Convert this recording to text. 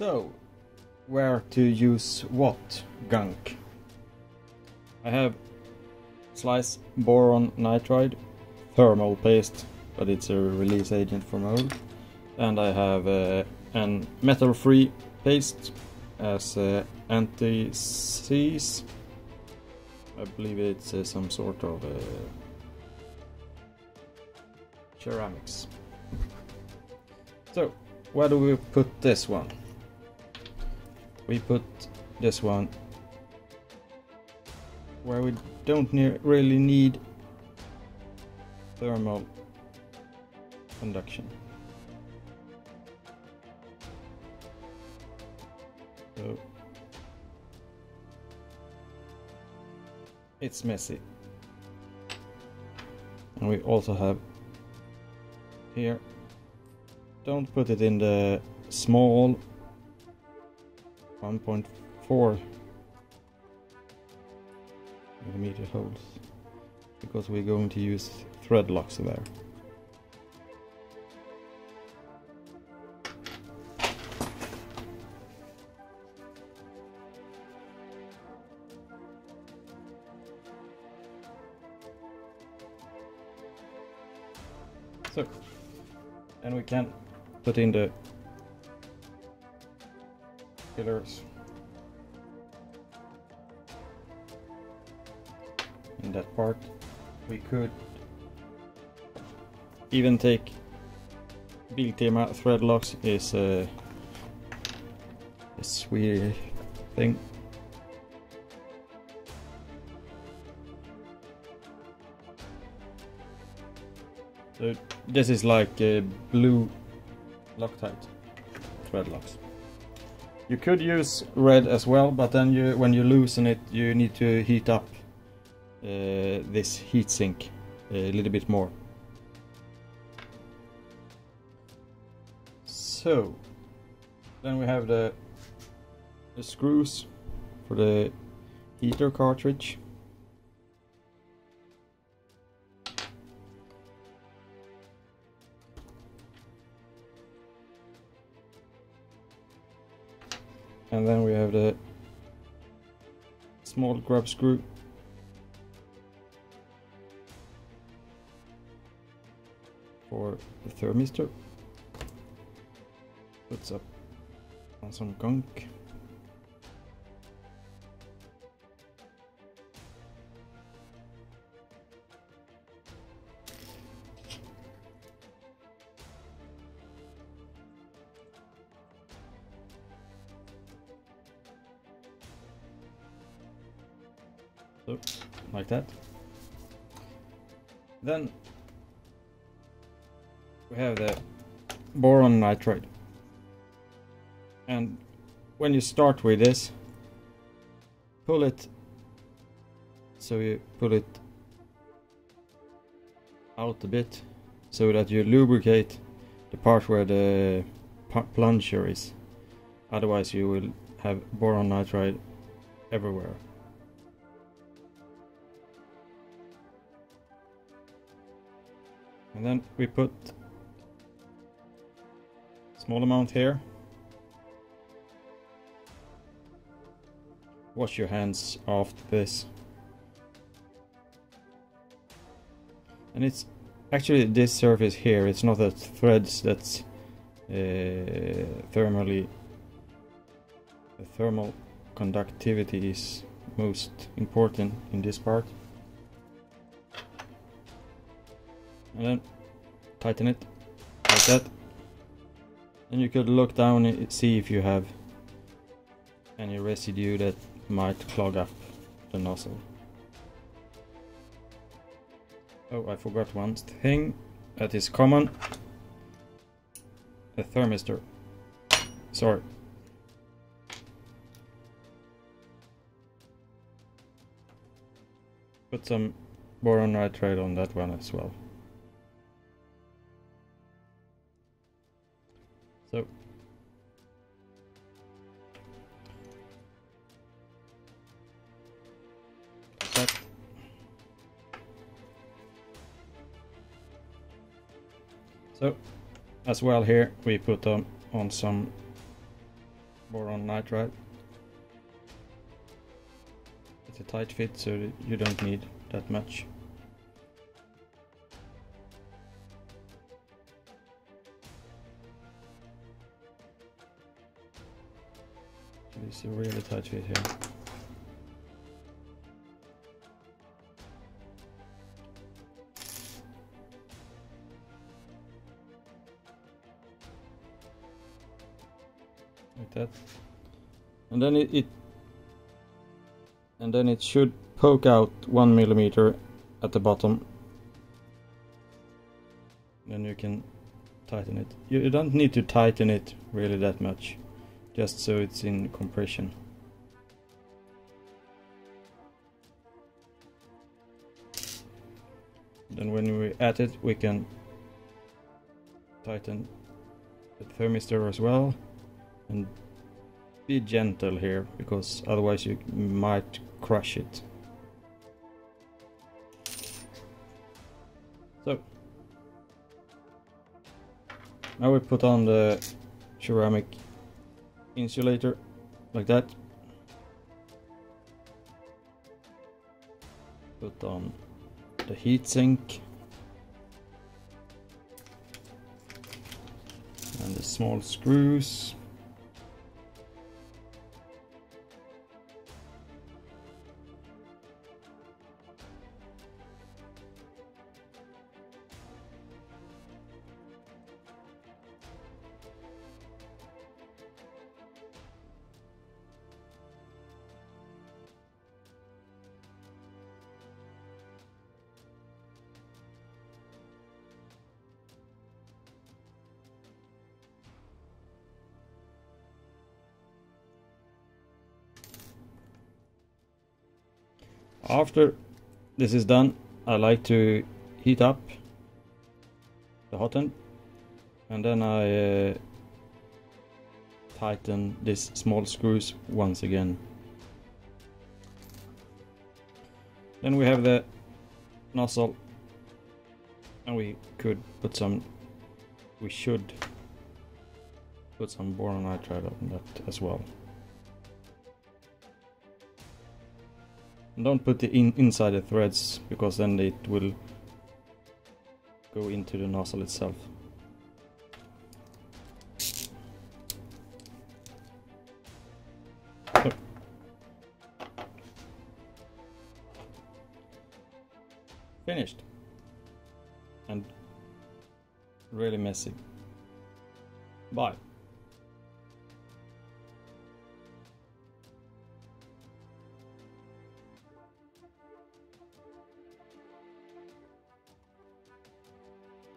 So, where to use what gunk? I have slice boron nitride thermal paste, but it's a release agent for mold, and I have an metal-free paste as anti-seize. I believe it's some sort of ceramics. So, where do we put this one? We put this one where we don't really need thermal conduction. So it's messy. And we also have here, don't put it in the small 1.4 millimeter holes, because we're going to use thread locks there. So, and we can put in the fillers in that part. We could even take Biltema thread locks, is a sweet thing. So this is like blue Loctite thread locks. You could use red as well, but then when you loosen it, you need to heat up this heatsink a little bit more. So then we have the screws for the heater cartridge. And then we have the small grub screw for the thermistor. Puts up on some gunk. So, like that. Then we have the boron nitride, and when you start with this, pull it, so you pull it out a bit so that you lubricate the part where the plunger is, otherwise you will have boron nitride everywhere. And then we put small amount here. Wash your hands after this. And it's actually this surface here, it's not that threads that's thermally, the thermal conductivity is most important in this part. And then tighten it like that. And you could look down and see if you have any residue that might clog up the nozzle. Oh, I forgot one thing that is common. A thermistor. Sorry. Put some boron nitride on that one as well. So that. So as well here we put on some boron nitride. It's a tight fit, so you don't need that much. It's a really tight fit here. Like that. And then it should poke out 1 millimeter at the bottom. Then you can tighten it. You don't need to tighten it really that much, just so it's in compression. Then when we add it, we can tighten the thermistor as well, and be gentle here, because otherwise you might crush it. So now we put on the ceramic insulator like that. Put on the heatsink and the small screws. After this is done, I like to heat up the hot end, and then I tighten these small screws once again. Then we have the nozzle, and we should put some boron nitride on that as well. Don't put the inside the threads, because then it will go into the nozzle itself. So. Finished. And really messy. Bye.